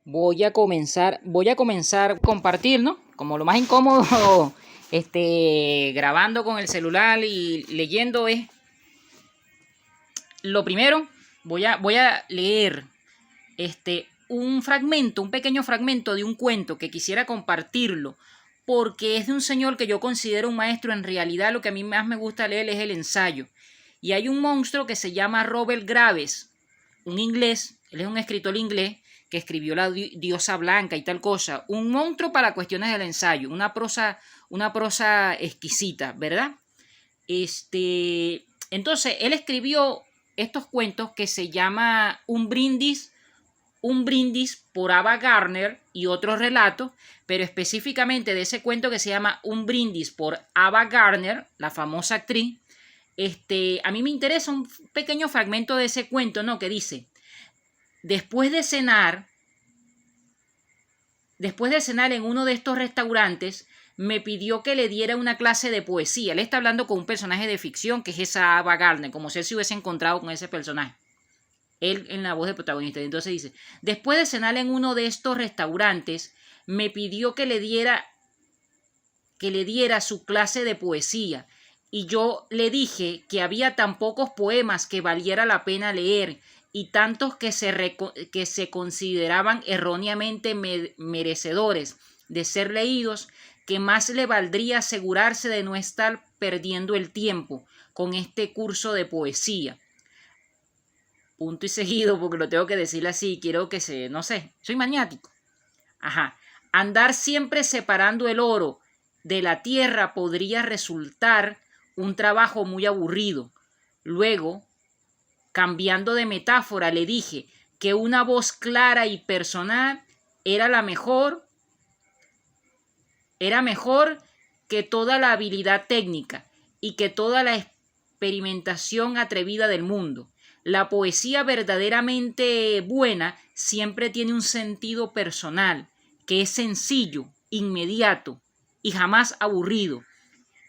Voy a comenzar a compartir, ¿no? Como lo más incómodo, grabando con el celular y leyendo es, lo primero, voy a leer, un pequeño fragmento de un cuento que quisiera compartirlo, porque es de un señor que yo considero un maestro. En realidad lo que a mí más me gusta leer es el ensayo. Y hay un monstruo que se llama Robert Graves, un inglés, él es un escritor inglés que escribió La Diosa Blanca y tal cosa, un monstruo para cuestiones del ensayo, una prosa exquisita, ¿verdad? Entonces, él escribió estos cuentos que se llama un brindis por Ava Gardner y otros relatos, pero específicamente de ese cuento que se llama Un brindis por Ava Gardner, la famosa actriz. A mí me interesa un pequeño fragmento de ese cuento, ¿no? Que dice: después de cenar, en uno de estos restaurantes, me pidió que le diera una clase de poesía. Él está hablando con un personaje de ficción que es esa Ava Gardner, como si él se hubiese encontrado con ese personaje. Él en la voz del protagonista. Entonces dice: después de cenar en uno de estos restaurantes, me pidió que le diera su clase de poesía. Y yo le dije que había tan pocos poemas que valiera la pena leer y tantos que se consideraban erróneamente merecedores de ser leídos, que más le valdría asegurarse de no estar perdiendo el tiempo con este curso de poesía. Punto y seguido, porque lo tengo que decir así, quiero que no sé, soy maniático. Ajá. Andar siempre separando el oro de la tierra podría resultar un trabajo muy aburrido. Luego, cambiando de metáfora, le dije que una voz clara y personal era mejor que toda la habilidad técnica y que toda la experimentación atrevida del mundo. La poesía verdaderamente buena siempre tiene un sentido personal, que es sencillo, inmediato y jamás aburrido,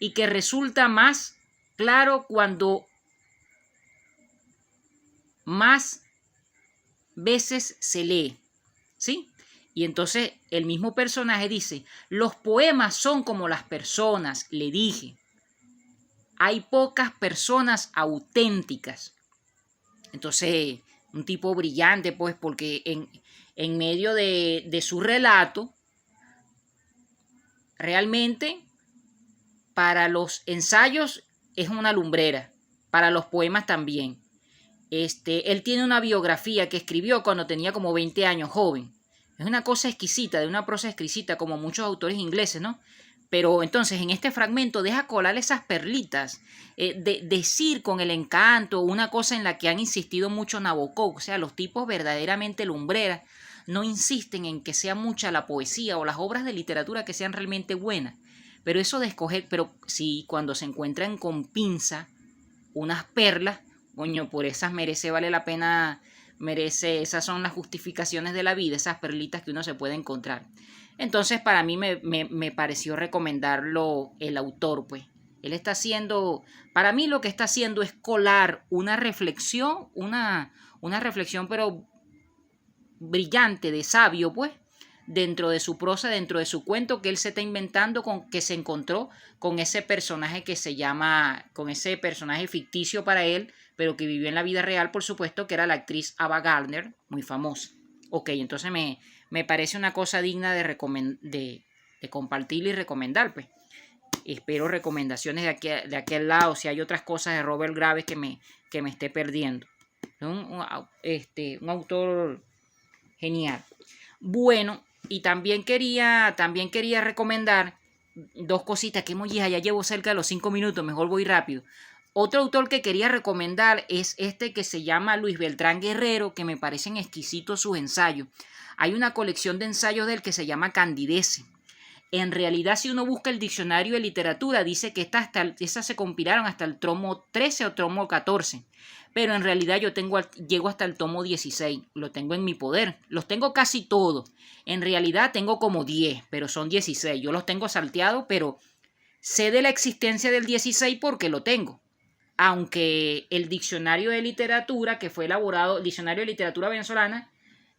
y que resulta más claro cuando más veces se lee, ¿sí? Y entonces el mismo personaje dice: los poemas son como las personas, le dije. Hay pocas personas auténticas. Entonces, un tipo brillante, pues, porque en medio de su relato, realmente, para los ensayos es una lumbrera, para los poemas también. Él tiene una biografía que escribió cuando tenía como 20 años, joven. Es una cosa exquisita, de una prosa exquisita, como muchos autores ingleses, ¿no? Pero entonces en este fragmento deja colar esas perlitas, de decir con el encanto una cosa en la que han insistido mucho Nabokov. O sea, los tipos verdaderamente lumbreras no insisten en que sea mucha la poesía o las obras de literatura que sean realmente buenas. Pero eso de escoger, pero sí, cuando se encuentran con pinza unas perlas, coño, por esas vale la pena, esas son las justificaciones de la vida, esas perlitas que uno se puede encontrar. Entonces, para mí me pareció recomendarlo el autor, pues. Él está haciendo, para mí lo que está haciendo es colar una reflexión, una reflexión pero brillante, de sabio, pues, dentro de su prosa, dentro de su cuento que él se está inventando, con que se encontró con ese personaje con ese personaje ficticio para él, pero que vivió en la vida real, por supuesto, que era la actriz Ava Gardner, muy famosa. Ok, entonces me parece una cosa digna de compartir y recomendar, pues. Espero recomendaciones de aquel lado, si hay otras cosas de Robert Graves que me esté perdiendo. Un autor genial. Bueno, y también quería recomendar dos cositas que hemos, ya llevo cerca de los 5 minutos, mejor voy rápido. Otro autor que quería recomendar es este que se llama Luis Beltrán Guerrero, que me parecen exquisitos sus ensayos. Hay una colección de ensayos del que se llama Candidece. En realidad, si uno busca el diccionario de literatura, dice que estas se compilaron hasta el tomo 13 o tomo 14. Pero en realidad llego hasta el tomo 16. Lo tengo en mi poder. Los tengo casi todos. En realidad tengo como 10, pero son 16. Yo los tengo salteados, pero sé de la existencia del 16 porque lo tengo. Aunque el diccionario de literatura que fue elaborado, el diccionario de literatura venezolana,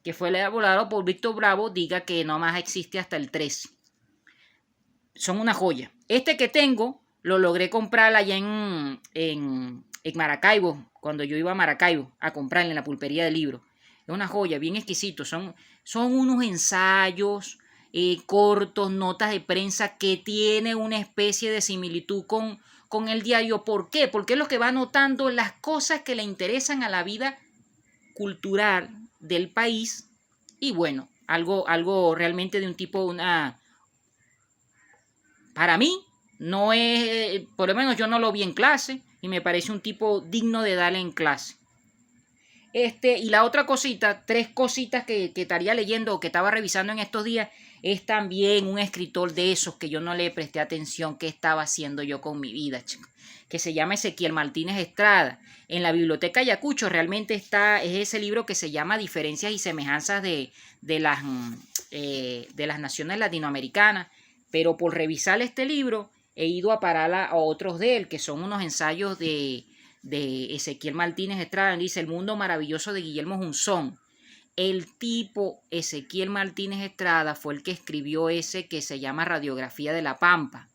que fue elaborado por Víctor Bravo, diga que nomás existe hasta el 13. Son una joya. Este que tengo lo logré comprar allá en Maracaibo, cuando yo iba a Maracaibo a comprarle en la pulpería de libros. Es una joya, bien exquisito. Son unos ensayos cortos, notas de prensa que tiene una especie de similitud con el diario. ¿Por qué? Porque es lo que va anotando las cosas que le interesan a la vida cultural del país. Y bueno, algo realmente de un tipo, para mí, no es, por lo menos yo no lo vi en clase y me parece un tipo digno de darle en clase. Y la otra cosita, 3 cositas que estaría leyendo o que estaba revisando en estos días, es también un escritor de esos que yo no le presté atención qué estaba haciendo yo con mi vida, chicos, que se llama Ezequiel Martínez Estrada. En la Biblioteca Ayacucho realmente es ese libro que se llama Diferencias y Semejanzas de las naciones latinoamericanas, pero por revisar este libro he ido a parar a otros de él, que son unos ensayos de Ezequiel Martínez Estrada. Dice El mundo maravilloso de Guillermo Junzón. El tipo Ezequiel Martínez Estrada fue el que escribió ese que se llama Radiografía de la Pampa,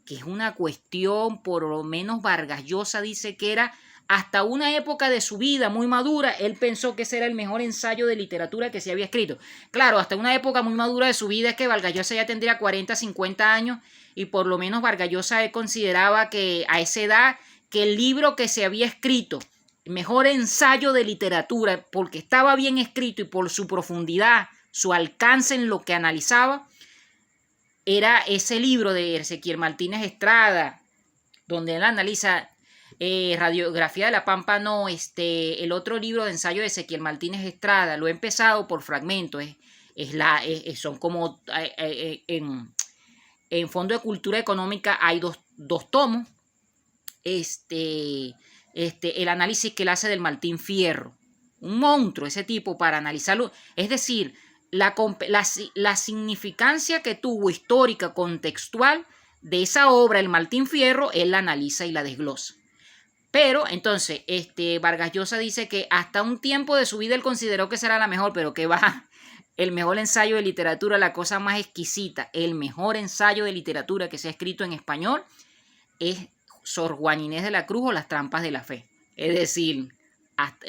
que es una cuestión, por lo menos Vargas Llosa dice que era hasta una época de su vida muy madura, él pensó que ese era el mejor ensayo de literatura que se había escrito. Claro, hasta una época muy madura de su vida es que Vargas Llosa ya tendría 40, 50 años y por lo menos Vargas Llosa consideraba que a esa edad que el libro que se había escrito, el mejor ensayo de literatura, porque estaba bien escrito y por su profundidad, su alcance en lo que analizaba, era ese libro de Ezequiel Martínez Estrada, donde él analiza Radiografía de la Pampa, no, el otro libro de ensayo de Ezequiel Martínez Estrada, lo he empezado por fragmentos, son como en Fondo de Cultura Económica hay dos tomos, el análisis que él hace del Martín Fierro, un monstruo ese tipo para analizarlo, es decir, la significancia que tuvo histórica, contextual de esa obra, el Martín Fierro, él la analiza y la desglosa. Pero entonces, Vargas Llosa dice que hasta un tiempo de su vida él consideró que será la mejor, pero que va, el mejor ensayo de literatura, la cosa más exquisita, el mejor ensayo de literatura que se ha escrito en español es Sor Juana Inés de la Cruz o Las trampas de la fe. Es decir,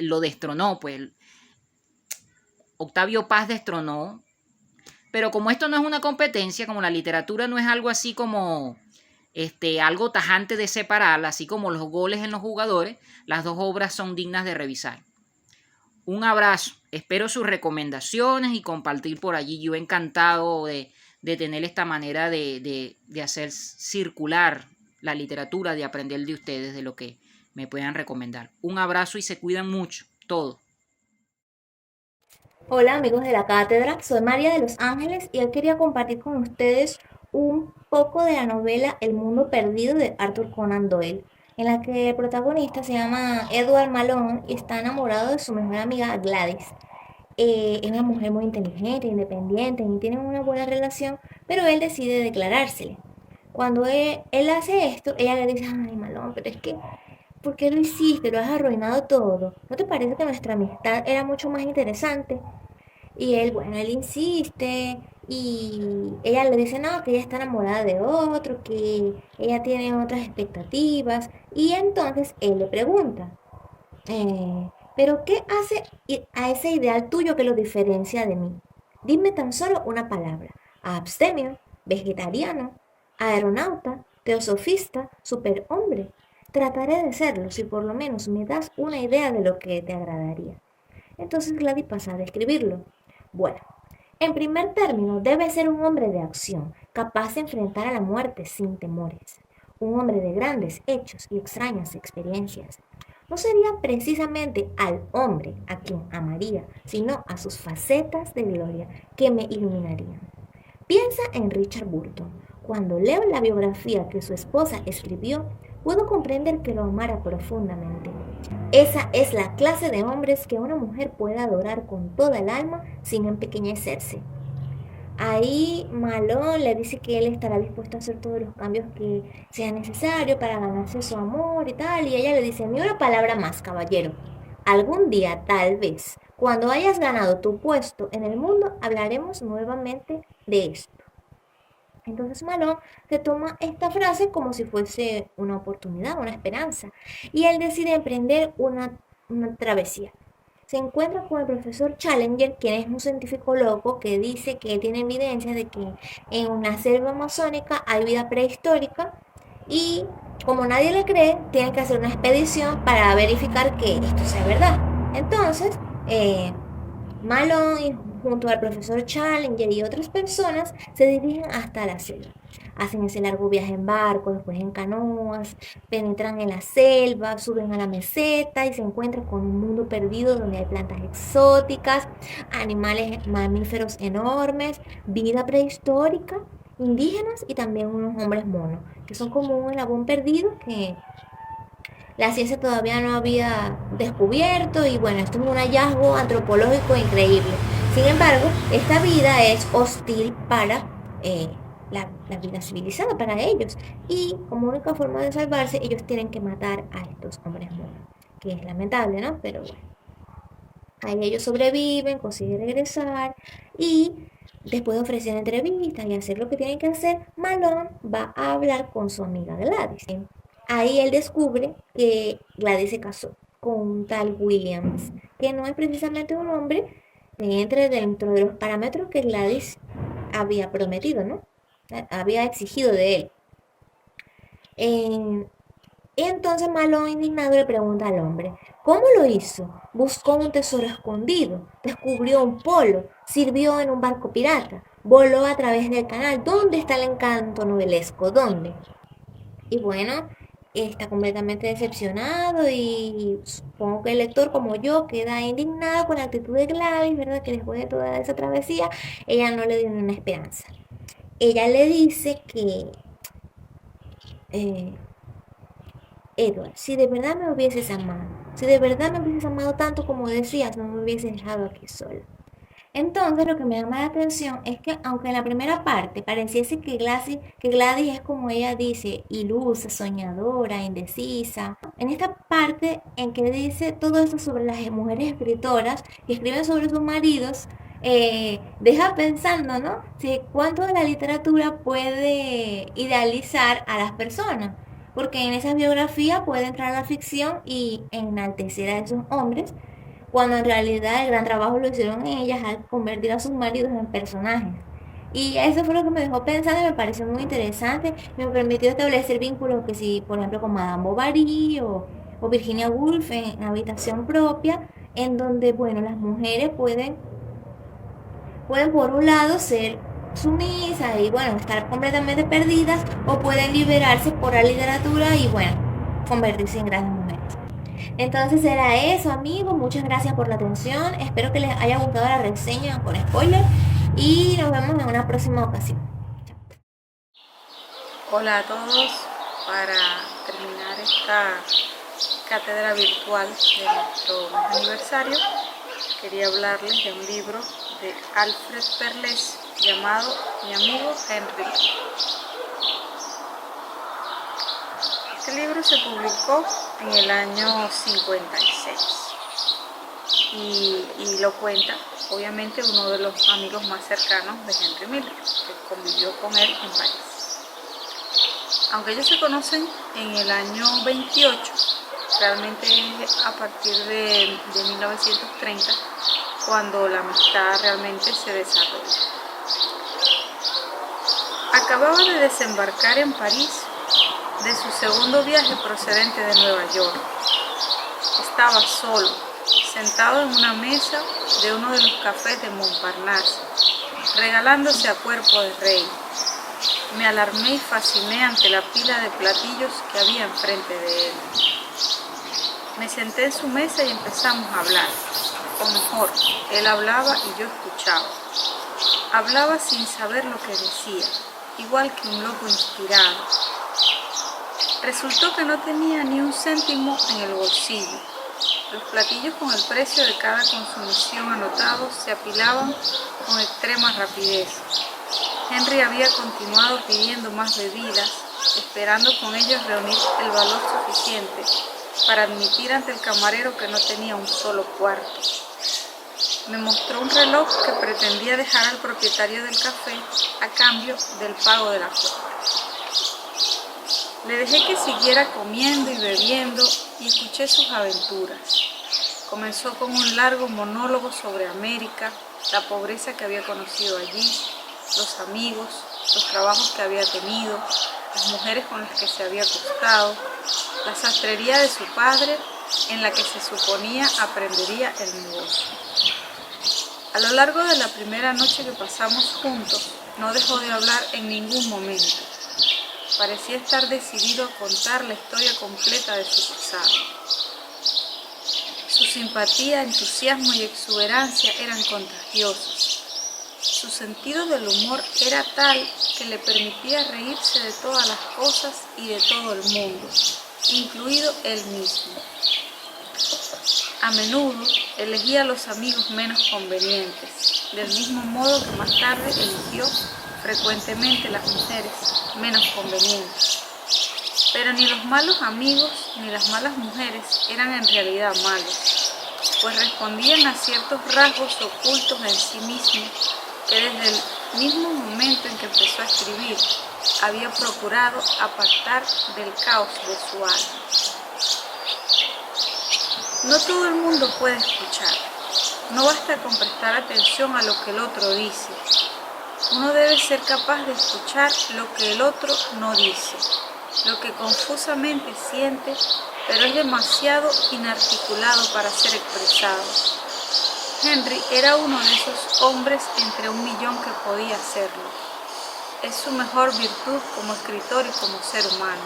lo destronó, pues Octavio Paz destronó, pero como esto no es una competencia, como la literatura no es algo así como algo tajante de separar, así como los goles en los jugadores, las dos obras son dignas de revisar. Un abrazo, espero sus recomendaciones y compartir por allí. Yo encantado de tener esta manera de hacer circular la literatura, de aprender de ustedes, de lo que me puedan recomendar. Un abrazo y se cuidan mucho, todos. Hola amigos de la cátedra, soy María de los Ángeles y hoy quería compartir con ustedes un poco de la novela El mundo perdido de Arthur Conan Doyle, en la que el protagonista se llama Edward Malone y está enamorado de su mejor amiga Gladys. Es una mujer muy inteligente, independiente y tienen una buena relación, pero él decide declarársele. Cuando él hace esto, ella le dice, ay Malone, pero es que ¿por qué lo hiciste? Lo has arruinado todo. ¿No te parece que nuestra amistad era mucho más interesante? Y él, bueno, él insiste y ella le dice, no, que ella está enamorada de otro, que ella tiene otras expectativas. Y entonces él le pregunta, ¿pero qué hace a ese ideal tuyo que lo diferencia de mí? Dime tan solo una palabra. Abstemio, vegetariano, aeronauta, teosofista, superhombre. Trataré de serlo si por lo menos me das una idea de lo que te agradaría. Entonces Gladys pasa a describirlo. Bueno, en primer término, debe ser un hombre de acción, capaz de enfrentar a la muerte sin temores. Un hombre de grandes hechos y extrañas experiencias. No sería precisamente al hombre a quien amaría, sino a sus facetas de gloria que me iluminarían. Piensa en Richard Burton. Cuando leo la biografía que su esposa escribió, puedo comprender que lo amara profundamente. Esa es la clase de hombres que una mujer puede adorar con toda el alma sin empequeñecerse. Ahí Malone le dice que él estará dispuesto a hacer todos los cambios que sean necesarios para ganarse su amor y tal. Y ella le dice, ni una palabra más, caballero. Algún día, tal vez, Cuando hayas ganado tu puesto en el mundo, hablaremos nuevamente de esto. Entonces Malone se toma esta frase como si fuese una oportunidad, una esperanza, y él decide emprender una travesía. Se encuentra con el profesor Challenger, quien es un científico loco que dice que tiene evidencias de que en una selva amazónica hay vida prehistórica y como nadie le cree, tienen que hacer una expedición para verificar que esto sea verdad. Entonces, Malone, junto al profesor Challenger y otras personas, se dirigen hasta la selva. Hacen ese largo viaje en barco, después en canoas, penetran en la selva, suben a la meseta y se encuentran con un mundo perdido donde hay plantas exóticas, animales mamíferos enormes, vida prehistórica, indígenas y también unos hombres monos, que son como un eslabón perdido que la ciencia todavía no había descubierto y bueno, esto es un hallazgo antropológico increíble. Sin embargo, esta vida es hostil para la vida civilizada, para ellos. Y como única forma de salvarse, ellos tienen que matar a estos hombres monos, que es lamentable, ¿no? Pero bueno, ahí ellos sobreviven, consiguen regresar y después de ofrecer entrevistas y hacer lo que tienen que hacer, Malone va a hablar con su amiga Gladys. Ahí él descubre que Gladys se casó con un tal Williams, que no es precisamente un hombre que entre dentro de los parámetros que Gladys había prometido, ¿no? Había exigido de él. Eh, entonces Malone, indignado, le pregunta al hombre, ¿cómo lo hizo? Buscó un tesoro escondido, descubrió un polo, sirvió en un barco pirata, voló a través del canal. ¿Dónde está el encanto novelesco? ¿Dónde? Y bueno, está completamente decepcionado y supongo que el lector como yo queda indignado con la actitud de Gladys, ¿verdad? Que después de toda esa travesía, ella no le dio ni una esperanza. Ella le dice que, eh, Edward, si de verdad me hubieses amado, si de verdad me hubieses amado tanto como decías, no me hubieses dejado aquí sola. Entonces lo que me llama la atención es que aunque en la primera parte pareciese que Gladys es como ella dice, ilusa, soñadora, indecisa, en esta parte en que dice todo esto sobre las mujeres escritoras que escriben sobre sus maridos, deja pensando, ¿no? Si cuánto de la literatura puede idealizar a las personas. Porque en esa biografía puede entrar la ficción y enaltecer a esos hombres cuando en realidad el gran trabajo lo hicieron ellas al convertir a sus maridos en personajes. Y eso fue lo que me dejó pensando y me pareció muy interesante. Me permitió establecer vínculos que si, por ejemplo, con Madame Bovary o Virginia Woolf en Habitación Propia, en donde, bueno, las mujeres pueden por un lado ser sumisas y, bueno, estar completamente perdidas, o pueden liberarse por la literatura y, bueno, convertirse en grandes mujeres. Entonces era eso, amigos. Muchas gracias por la atención. Espero que les haya gustado la reseña con spoiler. Y nos vemos en una próxima ocasión. Hola a todos. Para terminar esta cátedra virtual de nuestro aniversario, quería hablarles de un libro de Alfred Perles llamado Mi amigo Henry. Este libro se publicó en el año 56 y lo cuenta obviamente uno de los amigos más cercanos de Henry Miller, que convivió con él en París. Aunque ellos se conocen en el año 28, realmente es a partir de 1930 cuando la amistad realmente se desarrolla. Acababa de desembarcar en París de su segundo viaje procedente de Nueva York. Estaba solo, sentado en una mesa de uno de los cafés de Montparnasse, regalándose a cuerpo de rey. Me alarmé y fasciné ante la pila de platillos que había enfrente de él. Me senté en su mesa y empezamos a hablar, o mejor, él hablaba y yo escuchaba. Hablaba sin saber lo que decía, igual que un loco inspirado. Resultó que no tenía ni un céntimo en el bolsillo. Los platillos con el precio de cada consumición anotados se apilaban con extrema rapidez. Henry había continuado pidiendo más bebidas, esperando con ellos reunir el valor suficiente para admitir ante el camarero que no tenía un solo cuarto. me mostró un reloj que pretendía dejar al propietario del café a cambio del pago de la cuenta. Le dejé que siguiera comiendo y bebiendo y escuché sus aventuras. Comenzó con un largo monólogo sobre América, la pobreza que había conocido allí, los amigos, los trabajos que había tenido, las mujeres con las que se había acostado, la sastrería de su padre en la que se suponía aprendería el negocio. A lo largo de la primera noche que pasamos juntos, no dejó de hablar en ningún momento. Parecía estar decidido a contar la historia completa de su pasado. Su simpatía, entusiasmo y exuberancia eran contagiosos. Su sentido del humor era tal que le permitía reírse de todas las cosas y de todo el mundo, incluido él mismo. A menudo elegía a los amigos menos convenientes, del mismo modo que más tarde eligió frecuentemente las mujeres menos convenientes. Pero ni los malos amigos ni las malas mujeres eran en realidad malos, pues respondían a ciertos rasgos ocultos en sí mismos que desde el mismo momento en que empezó a escribir había procurado apartar del caos de su alma. No todo el mundo puede escuchar. No basta con prestar atención a lo que el otro dice. Uno debe ser capaz de escuchar lo que el otro no dice, lo que confusamente siente, pero es demasiado inarticulado para ser expresado. Henry era uno de esos hombres entre un millón que podía hacerlo. Es su mejor virtud como escritor y como ser humano.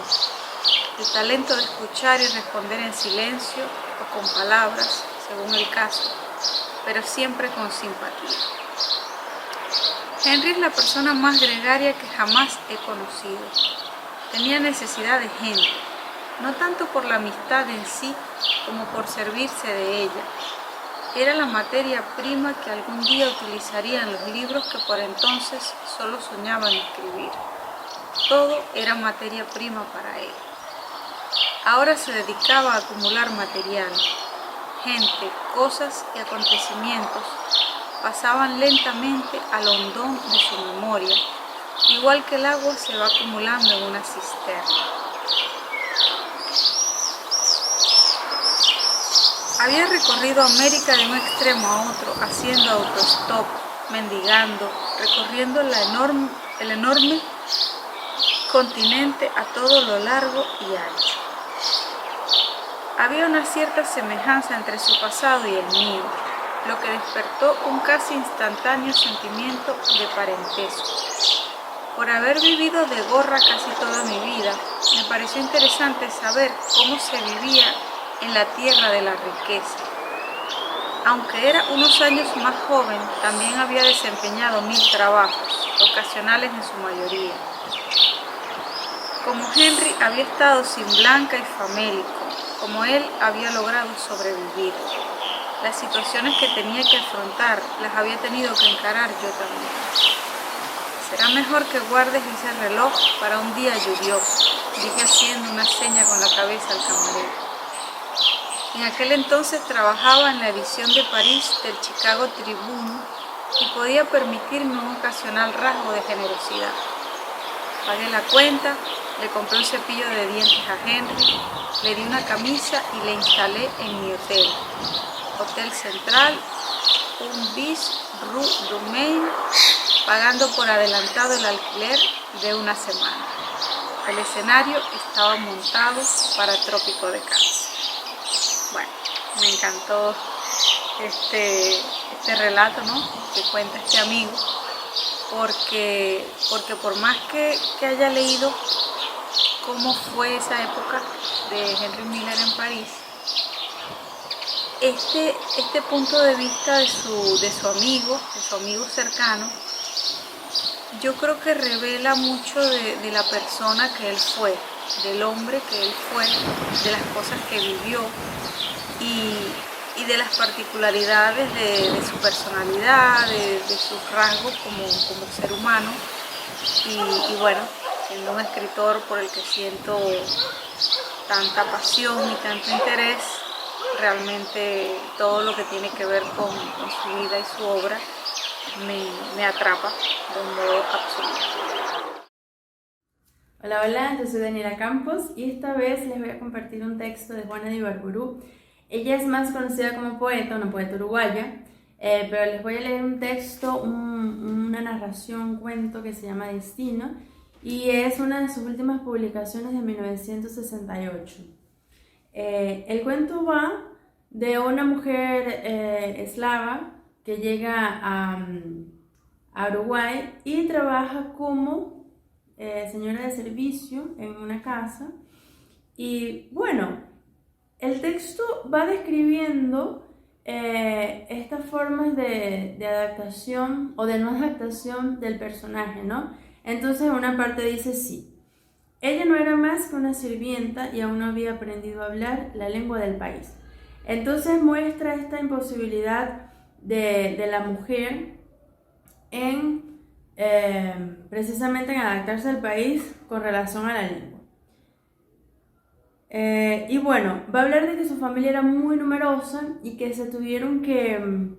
El talento de escuchar y responder en silencio o con palabras, según el caso, pero siempre con simpatía. Henry es la persona más gregaria que jamás he conocido. Tenía necesidad de gente, no tanto por la amistad en sí, como por servirse de ella. Era la materia prima que algún día utilizaría en los libros que por entonces solo soñaba en escribir. Todo era materia prima para él. Ahora se dedicaba a acumular material. Gente, cosas y acontecimientos pasaban lentamente al hondón de su memoria, igual que el agua se va acumulando en una cisterna. Había recorrido América de un extremo a otro, haciendo autostop, mendigando, recorriendo el enorme continente a todo lo largo y ancho. Había una cierta semejanza entre su pasado y el mío, lo que despertó un casi instantáneo sentimiento de parentesco. Por haber vivido de gorra casi toda mi vida, me pareció interesante saber cómo se vivía en la tierra de la riqueza. Aunque era unos años más joven, también había desempeñado 1000 trabajos, ocasionales en su mayoría. Como Henry había estado sin blanca y famélico, como él había logrado sobrevivir. Las situaciones que tenía que afrontar las había tenido que encarar yo también. Será mejor que guardes ese reloj para un día lluvioso, dije haciendo una seña con la cabeza al camarero. En aquel entonces trabajaba en la edición de París del Chicago Tribune y podía permitirme un ocasional rasgo de generosidad. Pagué la cuenta, le compré un cepillo de dientes a Henry, le di una camisa y le instalé en mi hotel. Hotel Central, un bis Rue du Maine, pagando por adelantado el alquiler de una semana. El escenario estaba montado para Trópico de Cáncer. Bueno, me encantó este relato, ¿no?, que cuenta este amigo, porque por más que haya leído cómo fue esa época de Henry Miller en París, este punto de vista de su amigo cercano, yo creo que revela mucho de la persona que él fue, del hombre que él fue, de las cosas que vivió y de las particularidades de su personalidad, de sus rasgos como ser humano. Y bueno, siendo un escritor por el que siento tanta pasión y tanto interés, realmente todo lo que tiene que ver con su vida y su obra me atrapa de un modo absoluto. Hola, hola, yo soy Daniela Campos y esta vez les voy a compartir un texto de Juana de Ibarburu. Ella es más conocida como poeta, una poeta uruguaya, pero les voy a leer un texto, una narración, un cuento que se llama Destino y es una de sus últimas publicaciones de 1968. El cuento va de una mujer eslava que llega a Uruguay y trabaja como señora de servicio en una casa. Y bueno, el texto va describiendo estas formas de adaptación o de no adaptación del personaje, ¿no? Entonces en una parte dice sí. Ella no era más que una sirvienta y aún no había aprendido a hablar la lengua del país. Entonces muestra esta imposibilidad de la mujer en precisamente en adaptarse al país con relación a la lengua. Y bueno, va a hablar de que su familia era muy numerosa y que se tuvieron que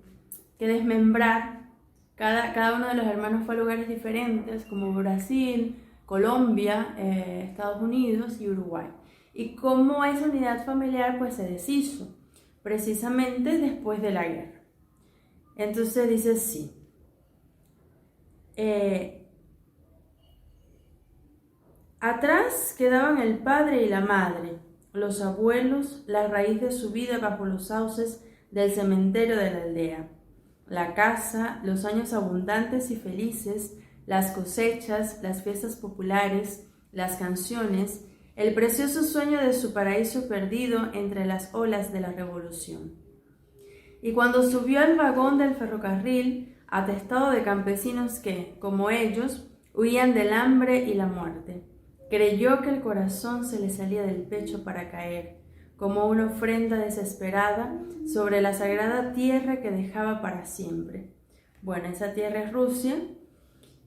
desmembrar. Cada uno de los hermanos fue a lugares diferentes, como Brasil, Colombia, Estados Unidos y Uruguay. Y cómo esa unidad familiar pues se deshizo, precisamente después de la guerra. Entonces dice sí. Atrás quedaban el padre y la madre, los abuelos, la raíz de su vida bajo los sauces del cementerio de la aldea, la casa, los años abundantes y felices, las cosechas, las fiestas populares, las canciones, el precioso sueño de su paraíso perdido entre las olas de la revolución. Y cuando subió al vagón del ferrocarril, atestado de campesinos que, como ellos, huían del hambre y la muerte, creyó que el corazón se le salía del pecho para caer, como una ofrenda desesperada sobre la sagrada tierra que dejaba para siempre. Bueno, esa tierra es Rusia.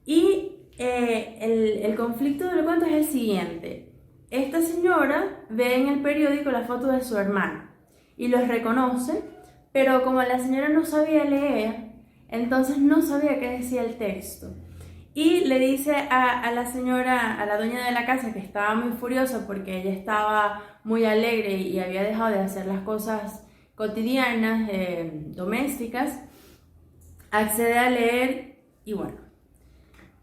Y el conflicto del cuento es el siguiente. Esta señora ve en el periódico la foto de su hermano y los reconoce, pero como la señora no sabía leer, entonces no sabía qué decía el texto. Y le dice a la señora, a la dueña de la casa, que estaba muy furiosa porque ella estaba muy alegre y había dejado de hacer las cosas cotidianas, domésticas, accede a leer y bueno.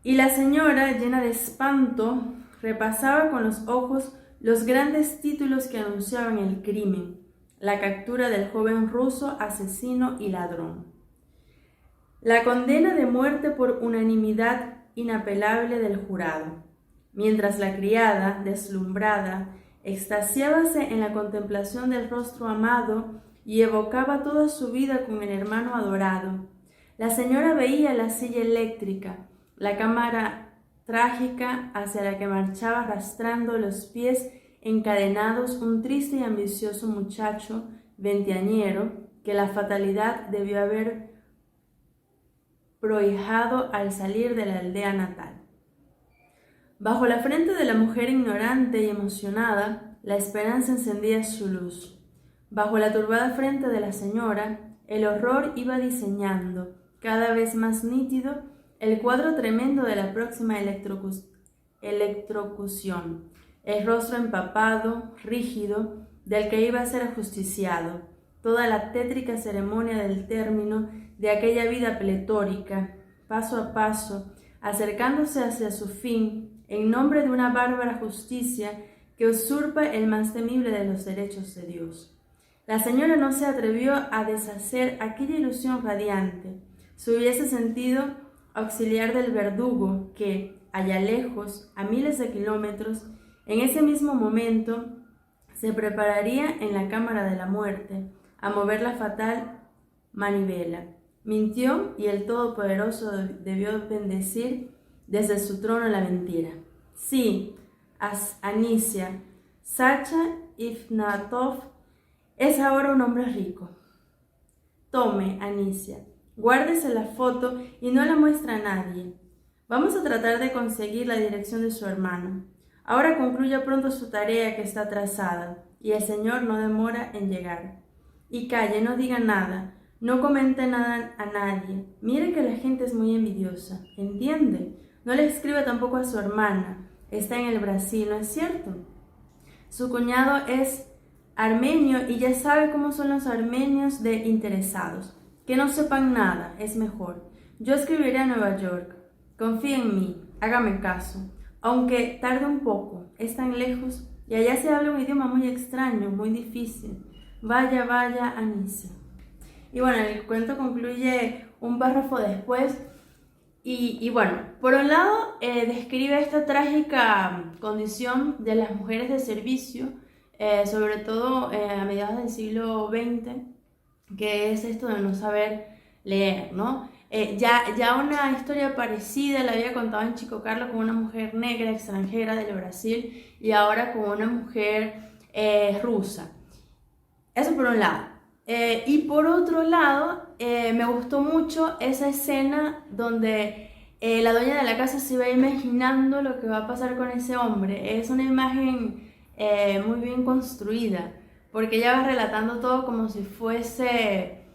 Y la señora, llena de espanto, repasaba con los ojos los grandes títulos que anunciaban el crimen, la captura del joven ruso asesino y ladrón, la condena de muerte por unanimidad inapelable del jurado, mientras la criada, deslumbrada, extasiábase en la contemplación del rostro amado y evocaba toda su vida con el hermano adorado. La señora veía la silla eléctrica, la cámara trágica hacia la que marchaba arrastrando los pies encadenados un triste y ambicioso muchacho veinteañero que la fatalidad debió haber prohijado al salir de la aldea natal. Bajo la frente de la mujer ignorante y emocionada, la esperanza encendía su luz. Bajo la turbada frente de la señora, el horror iba diseñando, cada vez más nítido, el cuadro tremendo de la próxima electrocución, el rostro empapado, rígido, del que iba a ser ajusticiado, toda la tétrica ceremonia del término de aquella vida pletórica, paso a paso, acercándose hacia su fin, en nombre de una bárbara justicia que usurpa el más temible de los derechos de Dios. La señora no se atrevió a deshacer aquella ilusión radiante, se hubiese sentido auxiliar del verdugo que, allá lejos, a miles de kilómetros, en ese mismo momento, se prepararía en la cámara de la muerte a mover la fatal manivela. Mintió y el Todopoderoso debió bendecir desde su trono la mentira. Sí, Anicia, Sacha Ignatov es ahora un hombre rico. Tome, Anicia, guárdese la foto y no la muestre a nadie. Vamos a tratar de conseguir la dirección de su hermano. Ahora concluya pronto su tarea que está trazada y el Señor no demora en llegar. Y calle, no diga nada, no comente nada a nadie. Mire que la gente es muy envidiosa, ¿entiende? No le escribe tampoco a su hermana, está en el Brasil, ¿no es cierto? Su cuñado es armenio y ya sabe cómo son los armenios de interesados. Que no sepan nada, es mejor. Yo escribiré a Nueva York. Confíe en mí, hágame caso. Aunque tarde un poco, es tan lejos y allá se habla un idioma muy extraño, muy difícil. Vaya, vaya, Anicia. Y bueno, el cuento concluye un párrafo después. Y bueno, por un lado describe esta trágica condición de las mujeres de servicio, sobre todo a mediados del siglo XX, que es esto de no saber leer, ¿no? Ya una historia parecida la había contado en Chico Carlos con una mujer negra extranjera del Brasil y ahora con una mujer rusa. Eso por un lado. Y por otro lado, me gustó mucho esa escena donde la dueña de la casa se va imaginando lo que va a pasar con ese hombre. Es una imagen muy bien construida, porque ella va relatando todo como si fuese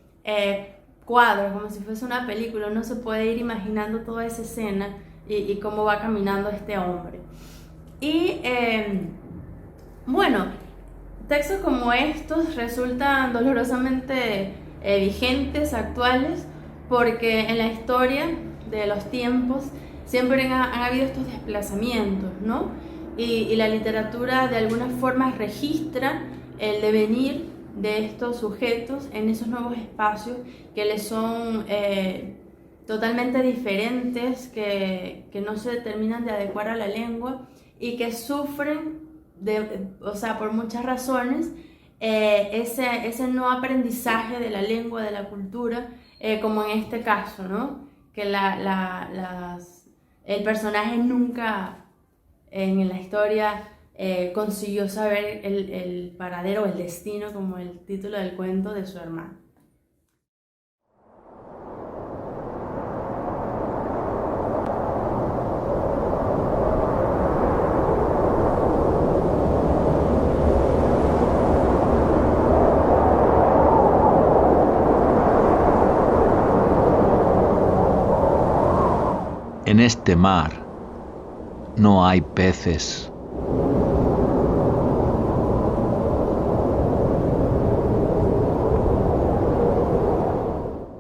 cuadro, como si fuese una película. Uno se puede ir imaginando toda esa escena y cómo va caminando este hombre. Y bueno, textos como estos resultan dolorosamente vigentes, actuales, porque en la historia de los tiempos siempre han habido estos desplazamientos, ¿no? Y la literatura de alguna forma registra el devenir de estos sujetos en esos nuevos espacios que les son totalmente diferentes, que no se terminan de adecuar a la lengua y que sufren por muchas razones ese no aprendizaje de la lengua, de la cultura, como en este caso, ¿no? Que el personaje nunca en la historia consiguió saber el paradero o el destino, como el título del cuento, de su hermano. En este mar no hay peces.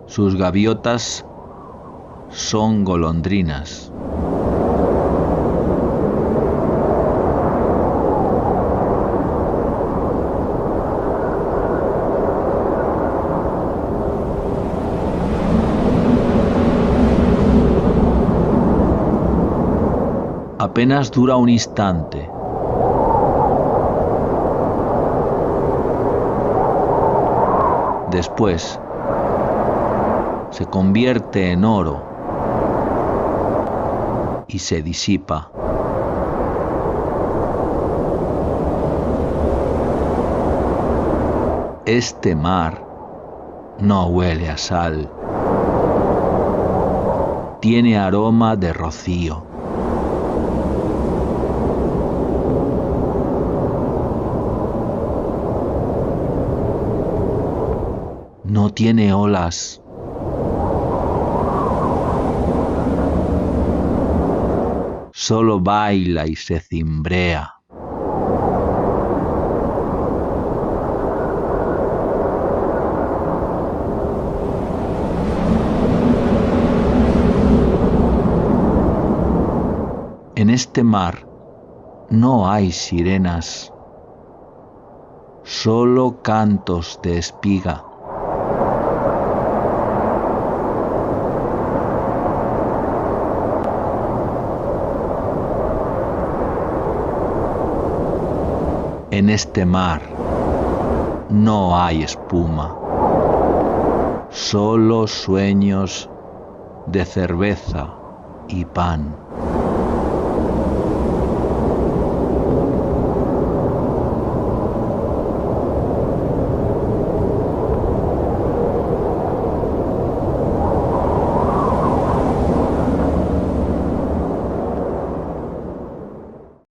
Sus gaviotas son golondrinas. Apenas dura un instante. Después se convierte en oro y se disipa. Este mar no huele a sal. Tiene aroma de rocío. No tiene olas. Solo baila y se cimbrea. En este mar no hay sirenas, solo cantos de espiga. En este mar no hay espuma, solo sueños de cerveza y pan.